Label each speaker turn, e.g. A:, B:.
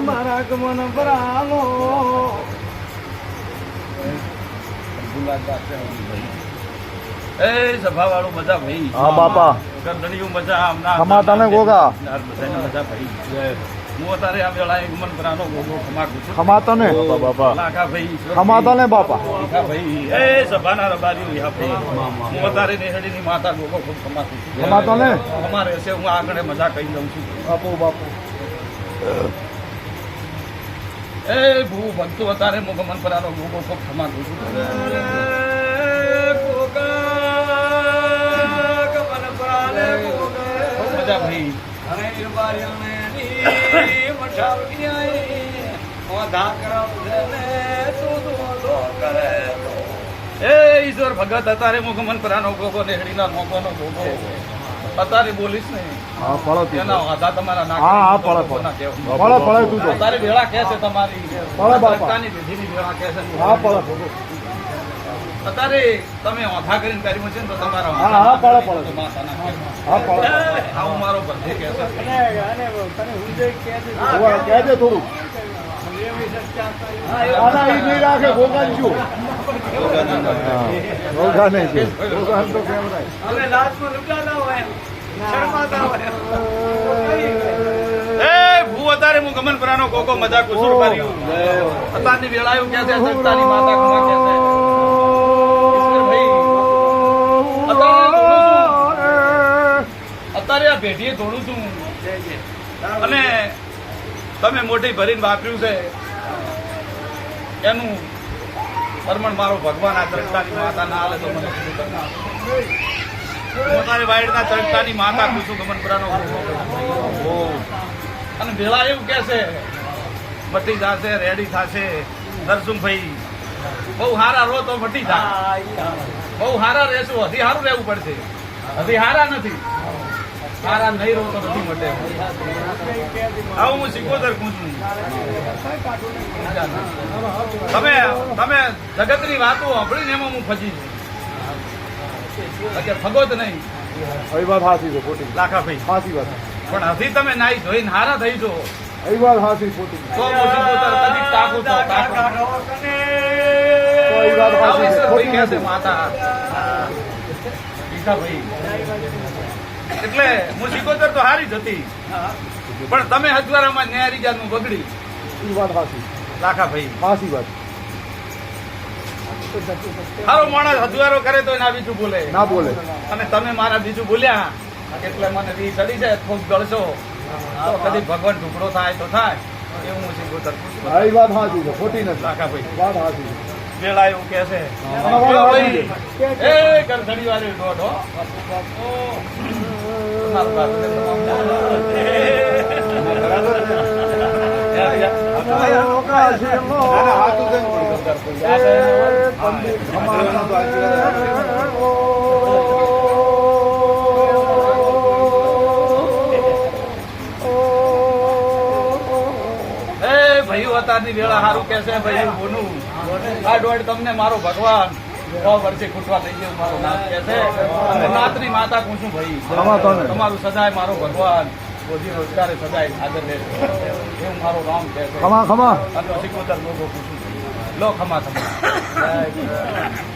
A: મારા ગમન ભરાલો એ સભા વાળું મજા ભાઈ.
B: હા બાપા
A: કરદણીયું મજા
B: ખમા તને ગોગા
A: બધાને મજા ભાઈ. હું અત્યારે આ વેળા ગમન ભરાનો ગોગો ખમા છું.
B: ખમા તને બાપા
A: લાખા ભાઈ
B: ખમા તને બાપા
A: લાખા ભાઈ એ સભાના રબારી હા ભાઈ. હું અત્યારે નેહડીની માતા ગોગો ખૂબ ખમા છું.
B: ખમા તને
A: અમારે હશે હું આગળ મજા કહી દઉં છું.
B: બાપુ બાપુ
A: એ ભૂ ભક્તો અત્યારે હું ગમન ભરાનો ગોગો ખૂબ ખમા છું. મજા ભાઈ. એ ઈશ્વર ભગત અત્યારે મુખમન પરાનો ગોગો નેહડીના મોકોનો ગોગો અત્યારે બોલીશ ને
B: હા પડો તું
A: એના આધા તમારા નાક
B: હા હા પડે પડે તું તો
A: તારી વેળા કે છે તમારી
B: પડે બાપા.
A: ભક્તાની વિધિની વેળા કે છે.
B: હા પડે
A: અત્યારે તમે ઓધા કરીને કર્યું છે ને તો તમારા
B: હા, હા, પડે, પડે.
A: માતાના કે.
B: હા પડે
A: આવું મારો બધે કે છે.
B: કહેજે થોડું આના ઈ નહીં રાખે ગોગા શું ગોગા નહીં છે ગોગા તો કેમ થાય
A: અને લાજમાં રૂપિયા ના હોય શરમાતા હોય. એ ભૂ અત્યારે હું ગમન પરાનો ગોગો મજા કુસુર કર્યું. અત્યારની વેળા એવું કે છે સંતાની માતા ખમા કે છે. અત્યારે આ ભેટીએ થોડું છું અને તમે મોટી ભરીને વાપર્યું છે એનું પરમણ મારો ભગવાન આ ચરકટાની માતા ના હાલે તો મને શું કરणार? હું તારી વાઈડના ચરકટાની માતા પૂછું ગમન પુરાનો અને ભેળા એવું કે છે મટી જશે રેડી થશે. નરસુમભાઈ બહુ હારા રહો તો મટી જાય. બહુ હારા રહેશું હજી હારું રહેવું પડશે. હજી હારા નથી હારા નહીં રહો તો નથી મટે. આવું હું સિકોદર પૂછું. તમે તમે જગતની વાતો સાંભળીને એમાં હું ફસી છું. ફગો જ નહીં
B: એ વાત હાસી છે ખોટી
A: લાખા ભાઈ.
B: હાસી વાત
A: પણ હજી તમે નાઈ ધોઈને હારા થઈ જો
B: એ વાત હાસી ખોટી
A: તો હું સિકોદર કદી ટાકું તો ટાકું.
B: તો એ વાત હાસી છે
A: ભાઈ
B: ખોટી
A: કે છે
B: નથી
A: માતા ભાઈ. એટલે હું સિકોદર તો હારી જ હતી પણ તમે હજવારામાં ન્યારી જાતનું બગડી.
B: એ વાત હાસી
A: લાખા ભાઈ
B: હાસી વાત
A: સારો માણસ હજવારો કરે તો એના બીજું બોલે
B: ના બોલે
A: અને તમે મારા બીજું બોલ્યા એટલે મને રી ચડી જાય ખૂબ ગળશો તો કદી ભગવાન ટુકડો થાય તો થાય એવું હું સિકોદર પૂછું.
B: હા એ વાત હાસી છે ખોટી નથી
A: લાખા ભાઈ
B: વાત હાસી છે
A: વેળા એવું કે છે
B: હા, વાત હાસી
A: એ ગરધડી વાળી દોઢ હો. ભાઈઓ અત્યારની વેળા સારું કે છે ભાઈ બોનું આ દોડ તમને મારો ભગવાન 100 વર્ષે ખૂટવા થઈ ગયું મારો નાથ કે છે. નાથની માતા પૂછું ભાઈ તમારું સદાય મારો ભગવાન રોજી રોજગારે સદાય આદર લે એવું મારો રામ કે છે.
B: ખમા ખમા
A: સિકોદર લોકો પૂછું લો ખમા તમે.